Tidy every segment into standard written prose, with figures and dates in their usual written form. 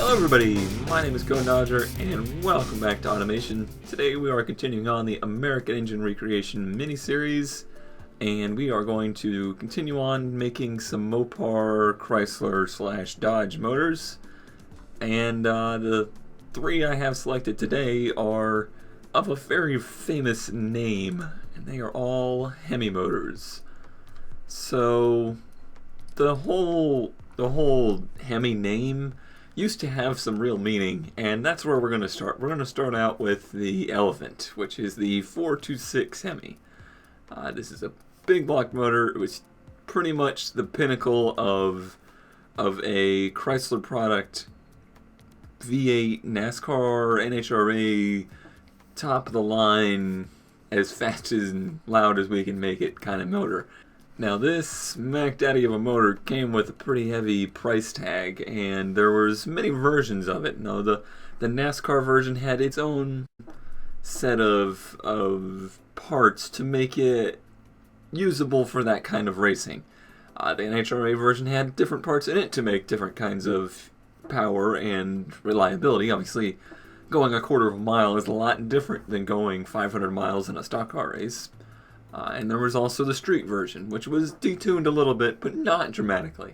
Hello everybody, my name is Cone Dodger and welcome back to Automation. Today we are continuing on the American Engine Recreation mini-series, and we are going to continue on making some Mopar Chrysler / Dodge motors. And the three I have selected today are of a very famous name, and they are all Hemi motors. So the whole Hemi name used to have some real meaning, and that's where we're going to start. We're going to start out with the elephant, which is the 4.2 Hemi. This is a big block motor. It was pretty much the pinnacle of a Chrysler product, V8 NASCAR, NHRA, top of the line, as fast and loud as we can make it kind of motor. Now this Smack Daddy of a motor came with a pretty heavy price tag, and there was many versions of it. Now the NASCAR version had its own set of parts to make it usable for that kind of racing. The NHRA version had different parts in it to make different kinds of power and reliability. Obviously, going a quarter of a mile is a lot different than going 500 miles in a stock car race. And there was also the street version, which was detuned a little bit, but not dramatically.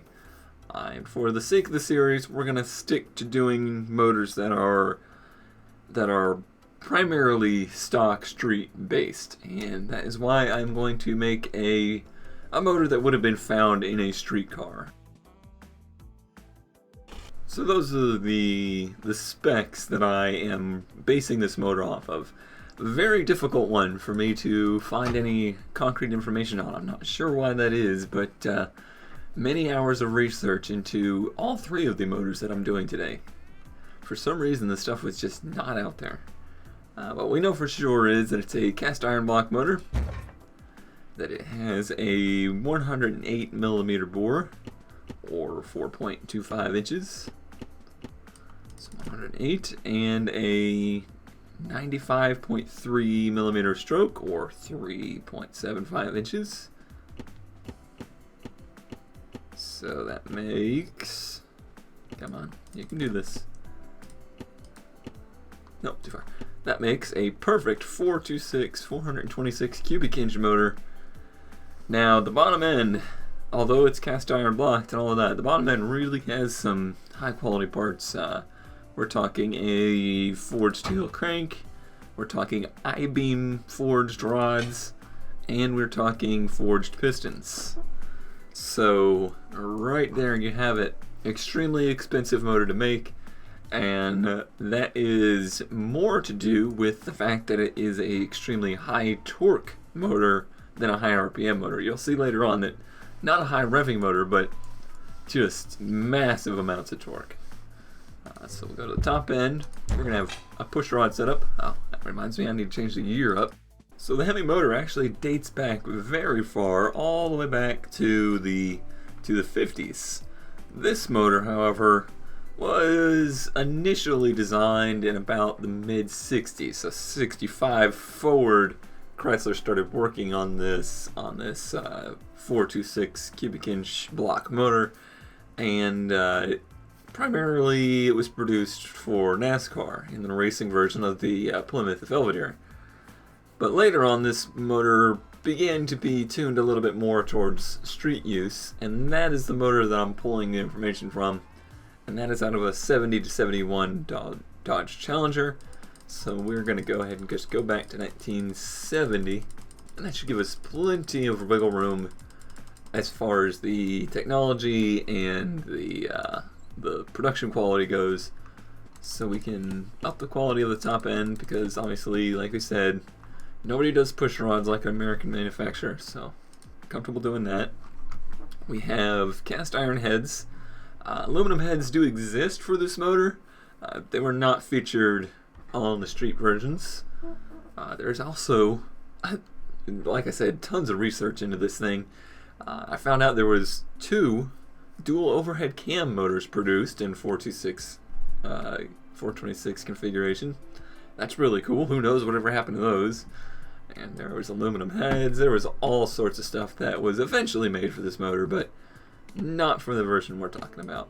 And for the sake of the series, we're going to stick to doing motors that are primarily stock street based, and that is why I'm going to make a motor that would have been found in a street car. So those are the specs that I am basing this motor off of. Very difficult one for me to find any concrete information on. I'm not sure why that is, but many hours of research into all three of the motors that I'm doing today. For some reason, the stuff was just not out there. What we know for sure is that it's a cast iron block motor, that it has a 108 millimeter bore, or 4.25 inches. So 108, and a 95.3 millimeter stroke, or 3.75 inches. So that makes, come on, you can do this. Nope, too far. That makes a perfect 426 cubic inch motor. Now the bottom end, although it's cast iron blocked and all of that, the bottom end really has some high quality parts. We're talking a forged steel crank, we're talking I-beam forged rods, and we're talking forged pistons. So right there you have it. Extremely expensive motor to make, and that is more to do with the fact that it is a extremely high torque motor than a high RPM motor. You'll see later on that not a high revving motor, but just massive amounts of torque. So we'll go to the top end. We're going to have a push rod setup. Oh, that reminds me, I need to change the gear up. So the Hemi motor actually dates back very far, all the way back to the 50s. This motor, however, was initially designed in about the mid-60s. So 65 forward, Chrysler started working on this 4.26 cubic inch block motor, and primarily it was produced for NASCAR in the racing version of the Plymouth Belvedere. But later on, this motor began to be tuned a little bit more towards street use, and that is the motor that I'm pulling the information from, and that is out of a 70 to 71 Dodge Challenger. So we're going to go ahead and just go back to 1970, and that should give us plenty of wiggle room as far as the technology and the production quality goes, so we can up the quality of the top end, because obviously, like we said, nobody does push rods like an American manufacturer, so comfortable doing that. We have cast iron heads. Aluminum heads do exist for this motor. They were not featured on the street versions. There's also, like I said, tons of research into this thing. I found out there was two dual overhead cam motors produced in 426 configuration. That's really cool. Who knows whatever happened to those. And there was aluminum heads. There was all sorts of stuff that was eventually made for this motor, but not for the version we're talking about.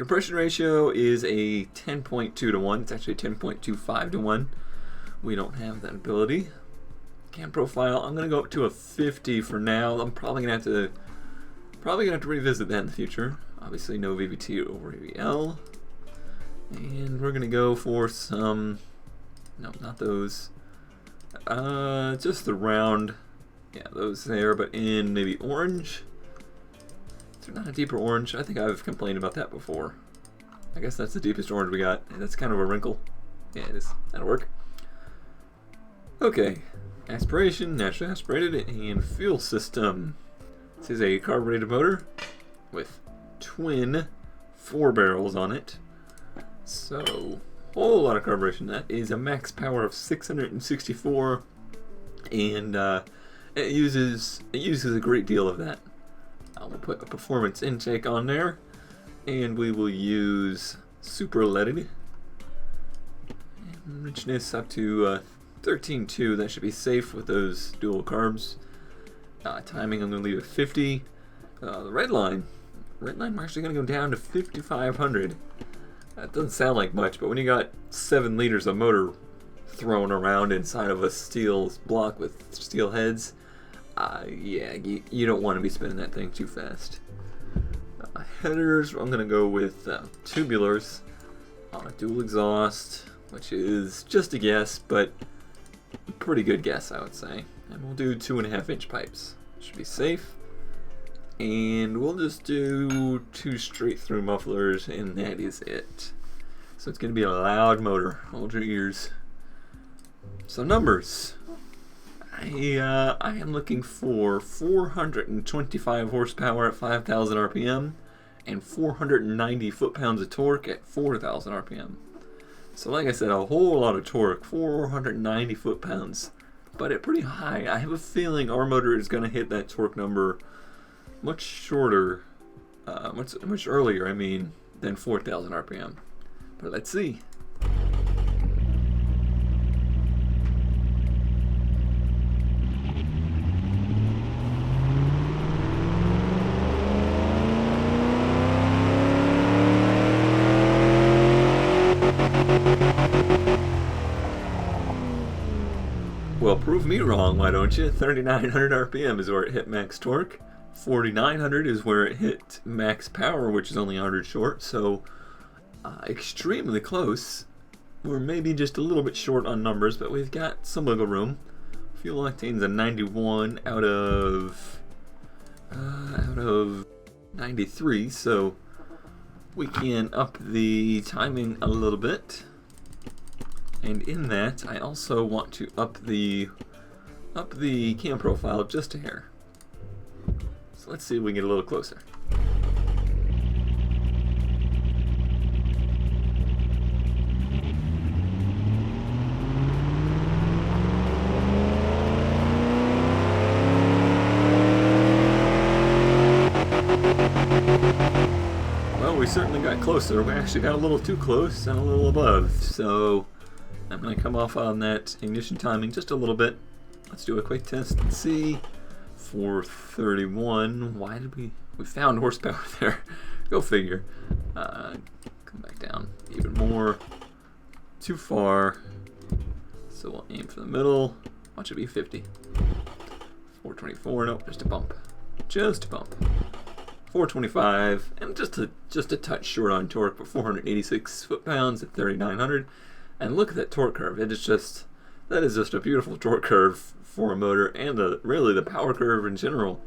Compression ratio is a 10.2 to 1. It's actually 10.25 to 1. We don't have that ability. Cam profile, I'm gonna go up to a 50 for now. I'm probably gonna have to revisit that in the future. Obviously no VVT over AVL. And we're gonna go for some, no, not those. Just the round, yeah, those there, but in maybe orange. Is there not a deeper orange? I think I've complained about that before. I guess that's the deepest orange we got. That's kind of a wrinkle. Yeah, it is. That'll work. Okay, aspiration, naturally aspirated, and fuel system. This is a carbureted motor with twin 4 barrels on it. So, whole lot of carburation. That is a max power of 664, and it uses a great deal of that. We'll put a performance intake on there, and we will use super leaded. And richness up to 13.2. That should be safe with those dual carbs. Timing, I'm going to leave at 50. The red line, we're actually going to go down to 5,500. That doesn't sound like much, but when you got 7 liters of motor thrown around inside of a steel block with steel heads, yeah, you don't want to be spinning that thing too fast. Headers, I'm going to go with tubulars on a dual exhaust, which is just a guess, but a pretty good guess, I would say. And we'll do 2.5-inch pipes. Should be safe. And we'll just do 2 straight through mufflers, and that is it. So it's going to be a loud motor. Hold your ears. So numbers. I am looking for 425 horsepower at 5,000 RPM and 490 foot-pounds of torque at 4,000 RPM. So like I said, a whole lot of torque, 490 foot-pounds, but at pretty high. I have a feeling our motor is going to hit that torque number much shorter, much earlier, I mean, than 4,000 RPM. But let's see. Well, prove me wrong, why don't you? 3,900 RPM is where it hit max torque. 4,900 is where it hit max power, which is only 100 short, so extremely close. We're maybe just a little bit short on numbers, but we've got some wiggle room. Fuel octane's a 91 out of 93, so we can up the timing a little bit. And in that, I also want to up the cam profile just a hair. So let's see if we can get a little closer. Well, we certainly got closer. We actually got a little too close and a little above. So I'm going to come off on that ignition timing just a little bit. Let's do a quick test and see. 431. Why did we found horsepower there? Go figure. Come back down even more. Too far. So we'll aim for the middle. Watch it be 50. 424. Nope, just a bump. Just a bump. 425, and just a touch short on torque, but 486 foot-pounds at 3,900. And look at that torque curve. That is just a beautiful torque curve for a motor, and really the power curve in general.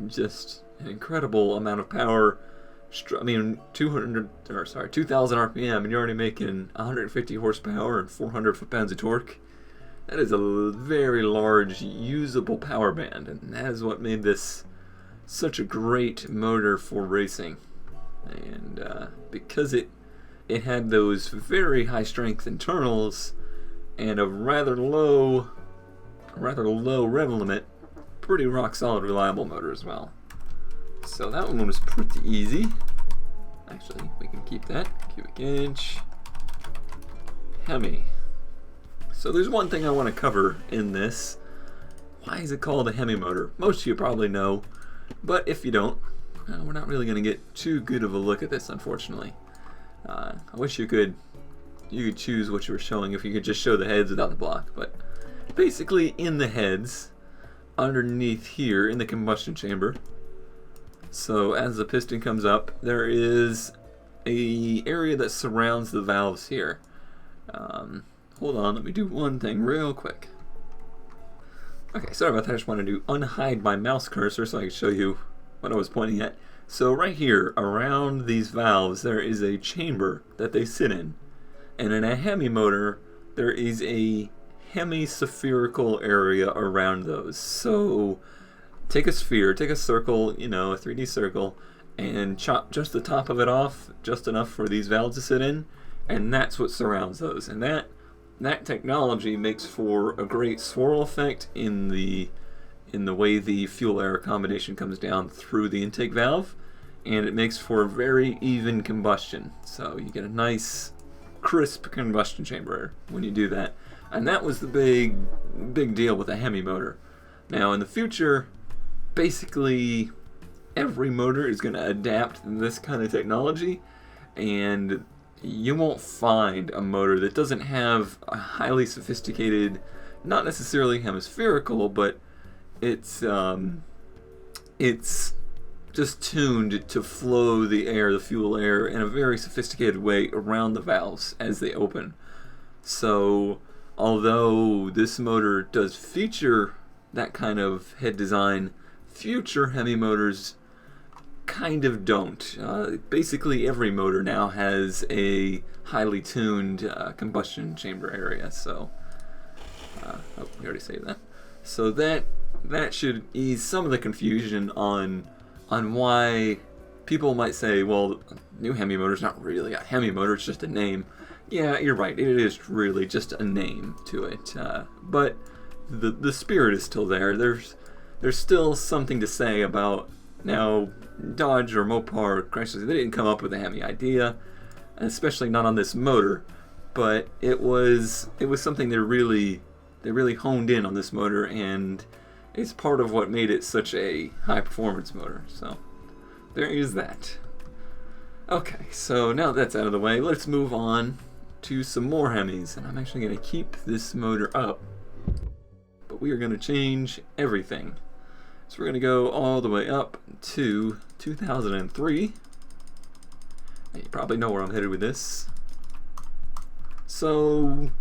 Just an incredible amount of power. I mean, 2,000 RPM, and you're already making 150 horsepower and 400 foot-pounds of torque. That is a very large usable power band, and that is what made this such a great motor for racing. And because it had those very high strength internals and a rather low rev limit, pretty rock solid reliable motor as well. So that one was pretty easy. Actually, we can keep that. Cubic inch. Hemi. So there's one thing I want to cover in this. Why is it called a Hemi motor? Most of you probably know, but if you don't, we're not really going to get too good of a look at this, unfortunately. I wish you could choose what you were showing if you could just show the heads without the block, but basically in the heads, underneath here in the combustion chamber, so as the piston comes up, there is a area that surrounds the valves here. Hold on, let me do one thing real quick. Okay, sorry about that. I just wanted to unhide my mouse cursor so I could show you what I was pointing at. So right here, around these valves, there is a chamber that they sit in. And in a Hemi motor, there is a hemispherical area around those. So take a sphere, take a circle, you know, a 3D circle, and chop just the top of it off, just enough for these valves to sit in, and that's what surrounds those. And that technology makes for a great swirl effect in the way the fuel-air combination comes down through the intake valve, and it makes for a very even combustion. So you get a nice, crisp combustion chamber when you do that. And that was the big deal with a Hemi motor. Now in the future, basically every motor is going to adapt this kind of technology, and you won't find a motor that doesn't have a highly sophisticated, not necessarily hemispherical, but it's just tuned to flow the air, the fuel air, in a very sophisticated way around the valves as they open. So although this motor does feature that kind of head design, future Hemi motors kind of don't. Basically every motor now has a highly tuned combustion chamber area, so oh, we already saved that. So that should ease some of the confusion on why people might say, well, new Hemi motor's not really a Hemi motor, it's just a name. Yeah, you're right, it is really just a name to it, but the spirit is still there. There's still something to say about, now, Dodge or Mopar, Chrysler, they didn't come up with a Hemi idea, especially not on this motor, but it was something they really honed in on this motor, and it's part of what made it such a high performance motor. So there is that. Okay, so now that's out of the way, let's move on to some more Hemis, and I'm actually going to keep this motor up, but we are going to change everything. So we're going to go all the way up to 2003. And you probably know where I'm headed with this. So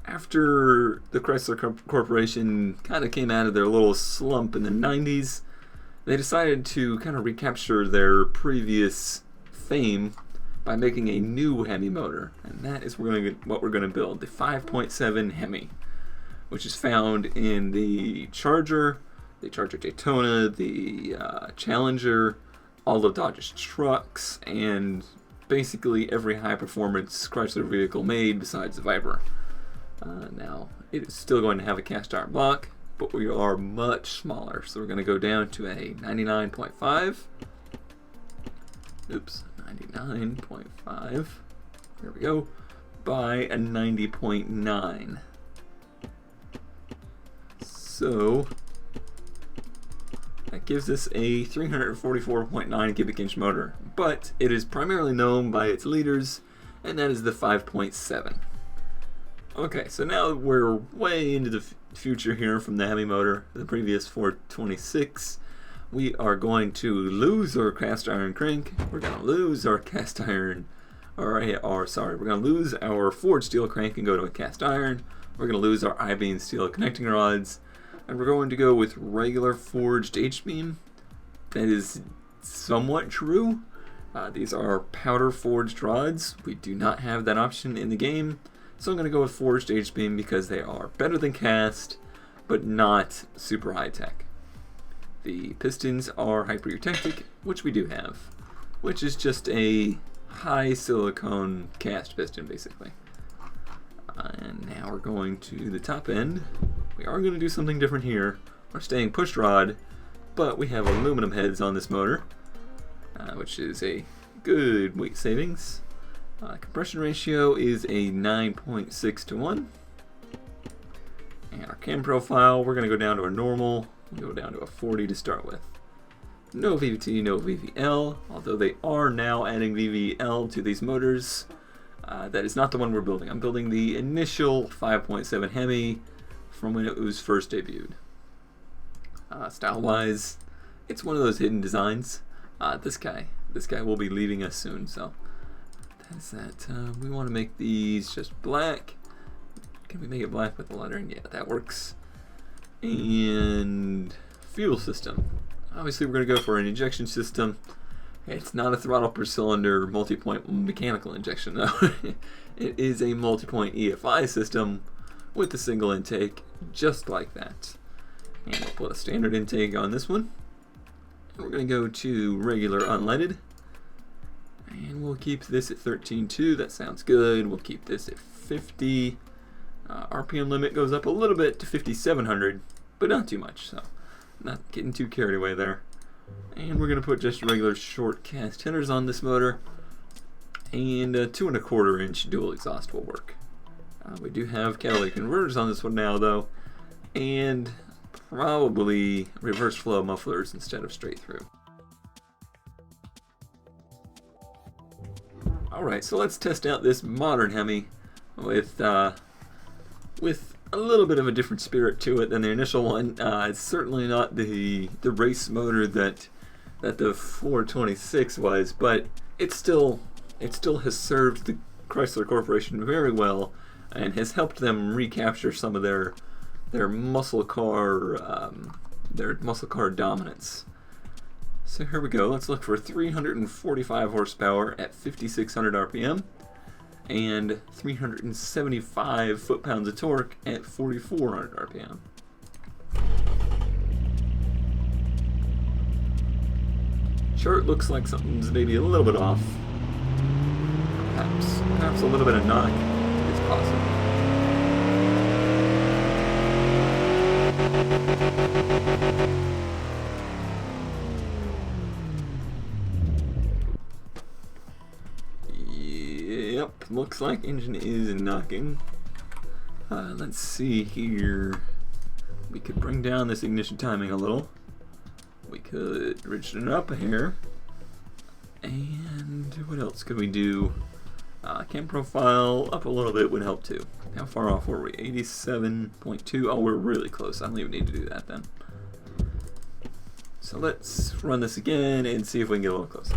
after the Chrysler Corporation kind of came out of their little slump in the 90s, they decided to kind of recapture their previous fame by making a new Hemi motor. And that is what we're going to build, the 5.7 Hemi, which is found in the Charger Daytona, the Challenger, all of Dodge's trucks, and basically every high-performance Chrysler vehicle made besides the Viper. Now, it is still going to have a cast iron block, but we are much smaller, so we're going to go down to a 99.5. Oops, 99.5. There we go. By a 90.9. So that gives us a 344.9 cubic inch motor, but it is primarily known by its leaders, and that is the 5.7. Okay, so now we're way into the future here from the Hemi motor, the previous 426. We are going to lose our cast iron crank, we're going to lose our cast iron, we're going to lose our forged steel crank and go to a cast iron, we're going to lose our I-beam steel connecting rods, and we're going to go with regular forged H-beam. That is somewhat true. These are powder forged rods. We do not have that option in the game, so I'm going to go with forged H-beam because they are better than cast, but not super high tech. The pistons are hyper-eutectic, which we do have, which is just a high silicone cast piston basically. And now we're going to the top end. We are going to do something different here. We're staying push rod, but we have aluminum heads on this motor, which is a good weight savings. Compression ratio is a 9.6 to 1. And our cam profile, we're going to go down to a normal. We'll go down to a 40 to start with. No VVT, no VVL, although they are now adding VVL to these motors. That is not the one we're building. I'm building the initial 5.7 Hemi from when it was first debuted. Style-wise, it's one of those hidden designs. This guy will be leaving us soon, so that's that. We want to make these just black. Can we make it black with the lettering? Yeah, that works. And fuel system. Obviously, we're going to go for an injection system. It's not a throttle per cylinder multi-point mechanical injection, though. It is a multi-point EFI system with a single intake, just like that. And we'll put a standard intake on this one. And we're going to go to regular unleaded. And we'll keep this at 13.2. That sounds good. We'll keep this at 50. RPM limit goes up a little bit to 5,700, but not too much, so not getting too carried away there. And we're going to put just regular short cast headers on this motor, and a 2 1/4 inch dual exhaust will work. We do have catalytic converters on this one now, though, and probably reverse flow mufflers instead of straight through. Alright, so let's test out this modern Hemi with a little bit of a different spirit to it than the initial one. It's certainly not the race motor that the 426 was, but it still has served the Chrysler Corporation very well and has helped them recapture some of their muscle car dominance. So here we go. Let's look for 345 horsepower at 5,600 RPM. And 375 foot-pounds of torque at 4,400 RPM. Chart looks like something's maybe a little bit off. Perhaps a little bit of knock is possible. Yep, looks like engine is knocking. Let's see here. We could bring down this ignition timing a little. We could ridge it up a hair. And what else could we do? Cam profile up a little bit would help too. How far off were we? 87.2. Oh, we're really close. I don't even need to do that then. So let's run this again and see if we can get a little closer.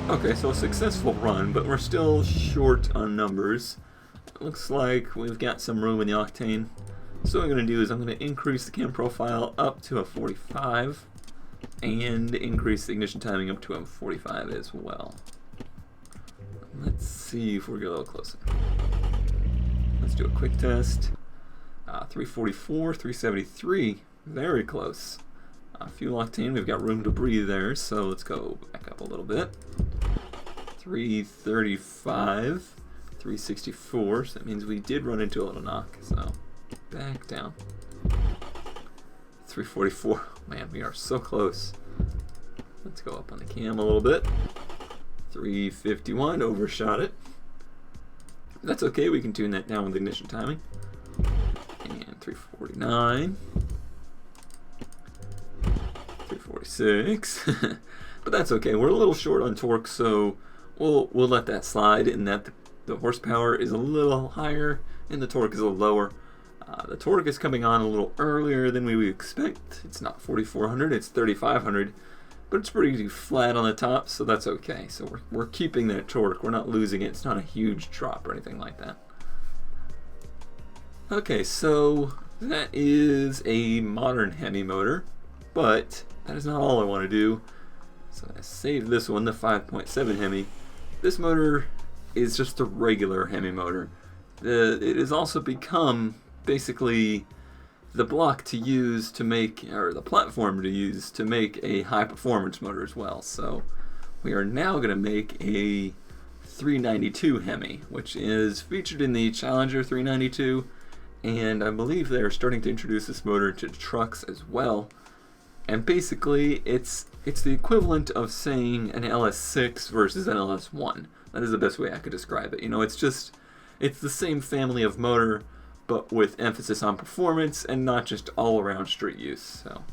Okay, so a successful run, but we're still short on numbers. It looks like we've got some room in the octane. So what I'm going to do is I'm going to increase the cam profile up to a 45 and increase the ignition timing up to a 45 as well. Let's see if we get a little closer. Let's do a quick test. 344, 373, very close. Fuel octane, we've got room to breathe there, so let's go back up a little bit. 335, 364, so that means we did run into a little knock, so back down. 344, man, we are so close. Let's go up on the cam a little bit. 351, overshot it. That's okay, we can tune that down with ignition timing. And 349. 346. But that's okay, we're a little short on torque, so we'll let that slide in that the horsepower is a little higher and the torque is a little lower. The torque is coming on a little earlier than we would expect. It's not 4,400, it's 3,500, but it's pretty flat on the top, so that's okay. So we're keeping that torque, we're not losing it. It's not a huge drop or anything like that. Okay, so that is a modern Hemi motor, but that is not all I want to do. So I saved this one, the 5.7 Hemi. This motor is just a regular Hemi motor. It has also become basically the block to use to make, or the platform to use to make a high performance motor as well. So we are now going to make a 392 Hemi, which is featured in the Challenger 392, and I believe they're starting to introduce this motor to trucks as well. And basically, it's the equivalent of saying an LS6 versus an LS1. That is the best way I could describe it. You know, it's the same family of motor, but with emphasis on performance and not just all-around street use. So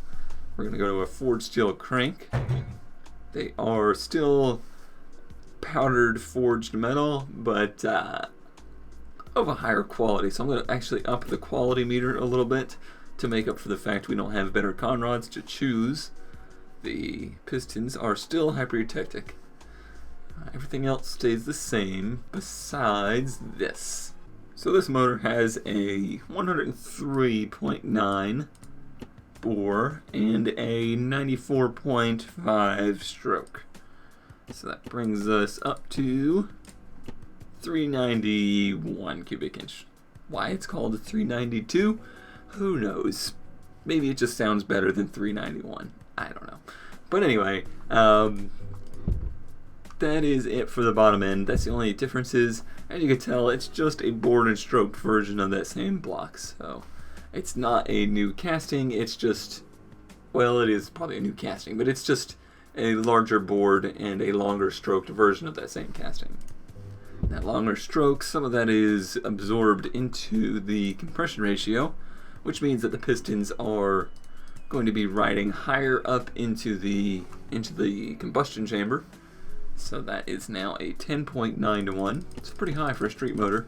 we're going to go to a forged steel crank. They are still powdered forged metal, but of a higher quality. So I'm going to actually up the quality meter a little bit to make up for the fact we don't have better con rods to choose. The pistons are still hypereutectic. Everything else stays the same besides this. So this motor has a 103.9 bore and a 94.5 stroke. So that brings us up to 391 cubic inch. Why it's called a 392? Who knows? Maybe it just sounds better than 391. I don't know. But anyway, that is it for the bottom end. That's the only differences. As you can tell, it's just a bored and stroked version of that same block. So it's not a new casting. It's just, well, it is probably a new casting, but it's just a larger board and a longer stroked version of that same casting. That longer stroke, some of that is absorbed into the compression ratio, which means that the pistons are going to be riding higher up into the combustion chamber. So that is now a 10.9 to 1. It's pretty high for a street motor.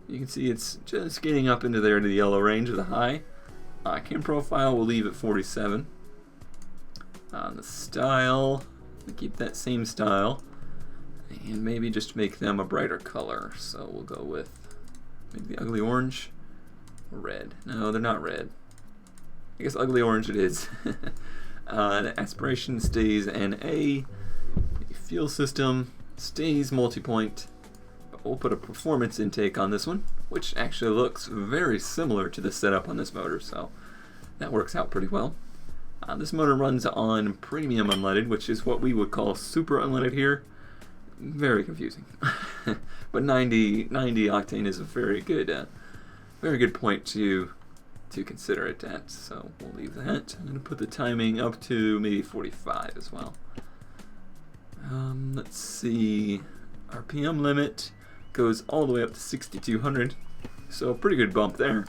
You can see it's just getting up into there to the yellow range of the high. Cam profile we'll leave at 47. On the style, we keep that same style, and maybe just make them a brighter color. So we'll go with maybe the ugly orange, or red. No, they're not red. I guess ugly orange it is. The aspiration stays NA. The fuel system stays multi-point. But we'll put a performance intake on this one, which actually looks very similar to the setup on this motor, so that works out pretty well. This motor runs on premium unleaded, which is what we would call super unleaded here. Very confusing. But 90 octane is a very good point to consider it at. So we'll leave that. I'm going to put the timing up to maybe 45 as well. Let's see. RPM limit goes all the way up to 6,200. So a pretty good bump there.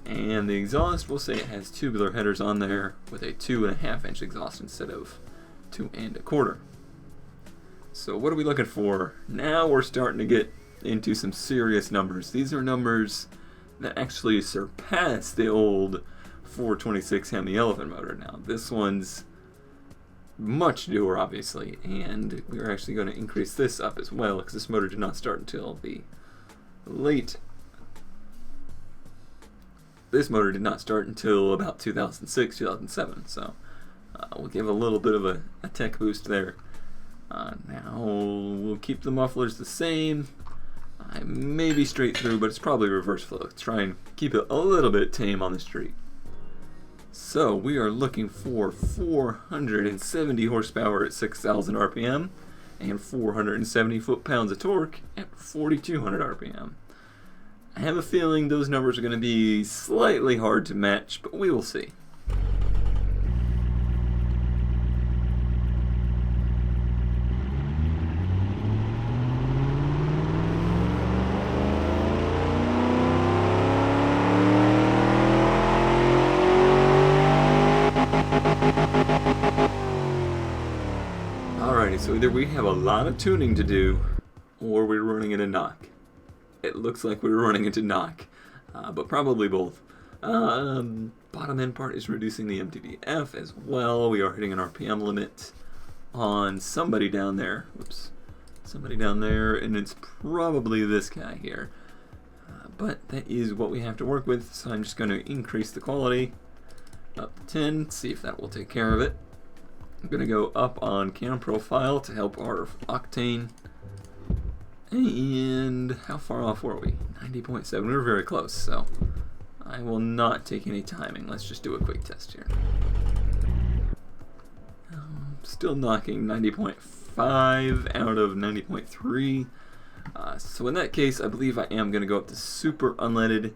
And the exhaust, we'll say it has tubular headers on there with a 2.5 inch exhaust instead of 2 1/4. So what are we looking for? Now we're starting to get into some serious numbers. These are numbers that actually surpass the old 426 Hemi elephant motor now. This one's much newer, obviously, and we're actually going to increase this up as well because this motor did not start until the late. This motor did not start until about 2006, 2007, so we'll give a little bit of a tech boost there. Now we'll keep the mufflers the same. I may be straight through, but it's probably reverse flow. Try and keep it a little bit tame on the street. So we are looking for 470 horsepower at 6,000 RPM and 470 foot-pounds of torque at 4,200 RPM. I have a feeling those numbers are going to be slightly hard to match, but we will see. Alrighty, so either we have a lot of tuning to do, or we're running in a knock. It looks like we were running into knock, but probably both. Bottom end part is reducing the MTBF as well. We are hitting an RPM limit on somebody down there. Whoops. Somebody down there, and it's probably this guy here. But that is what we have to work with, so I'm just going to increase the quality up to 10, see if that will take care of it. I'm going to go up on cam profile to help our octane. And how far off were we? 90.7. We were very close, so I will not take any timing. Let's just do a quick test here. Still knocking 90.5 out of 90.3. So in that case, I believe I am going to go up to super unleaded.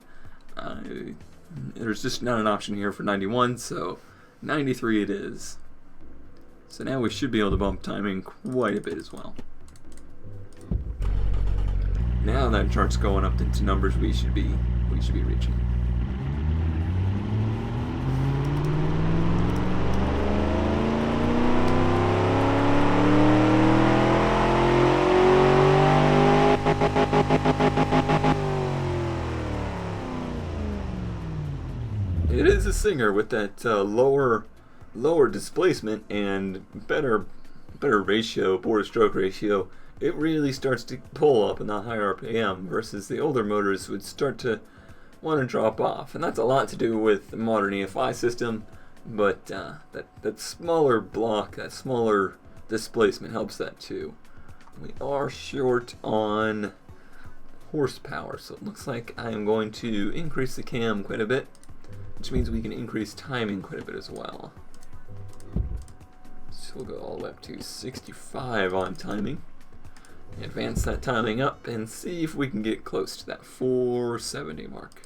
There's just not an option here for 91, so 93 it is. So now we should be able to bump timing quite a bit as well. Now that chart's going up into numbers we should be reaching. It is a singer with that lower displacement and better ratio, bore to stroke ratio. It really starts to pull up in the higher RPM versus the older motors would start to want to drop off, and that's a lot to do with the modern EFI system. But that smaller block, that smaller displacement helps that too. We are short on horsepower, so it looks like I am going to increase the cam quite a bit, which means we can increase timing quite a bit as well. So we'll go all the way up to 65 on timing. Advance that timing up and see if we can get close to that 470 mark.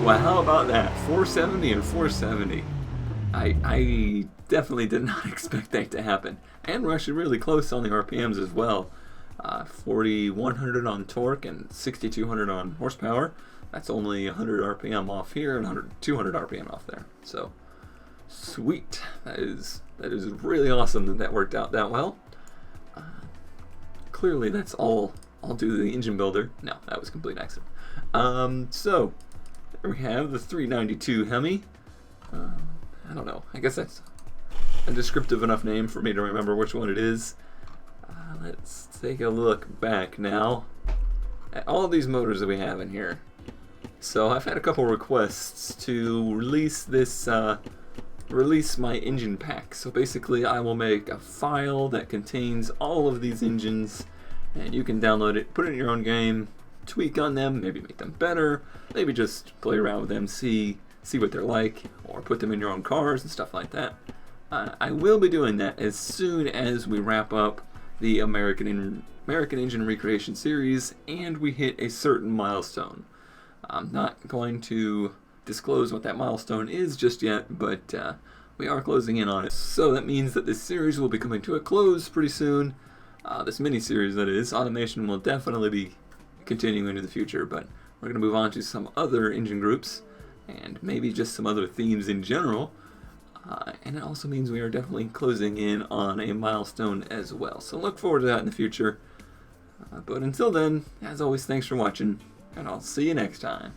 Wow, how about that? 470 and 470. I definitely did not expect that to happen. And we're actually really close on the RPMs as well. 4,100 on torque and 6,200 on horsepower. That's only 100 RPM off here and 200 RPM off there. So, sweet. That is really awesome that worked out that well. Clearly, that's all due to the engine builder. No, that was a complete accident. So, there we have the 392 Hemi. I don't know. I guess that's a descriptive enough name for me to remember which one it is. Let's take a look back now at all of these motors that we have in here. So I've had a couple requests to release this, release my engine pack. So basically I will make a file that contains all of these engines, and you can download it, put it in your own game, tweak on them, maybe make them better, maybe just play around with them, see what they're like, or put them in your own cars and stuff like that. I will be doing that as soon as we wrap up the American Engine Recreation Series and we hit a certain milestone. I'm not going to disclose what that milestone is just yet, but we are closing in on it. So that means that this series will be coming to a close pretty soon. This mini-series, that is. Automation will definitely be continuing into the future, but we're going to move on to some other engine groups and maybe just some other themes in general. And it also means we are definitely closing in on a milestone as well. So look forward to that in the future. But until then, as always, thanks for watching, and I'll see you next time.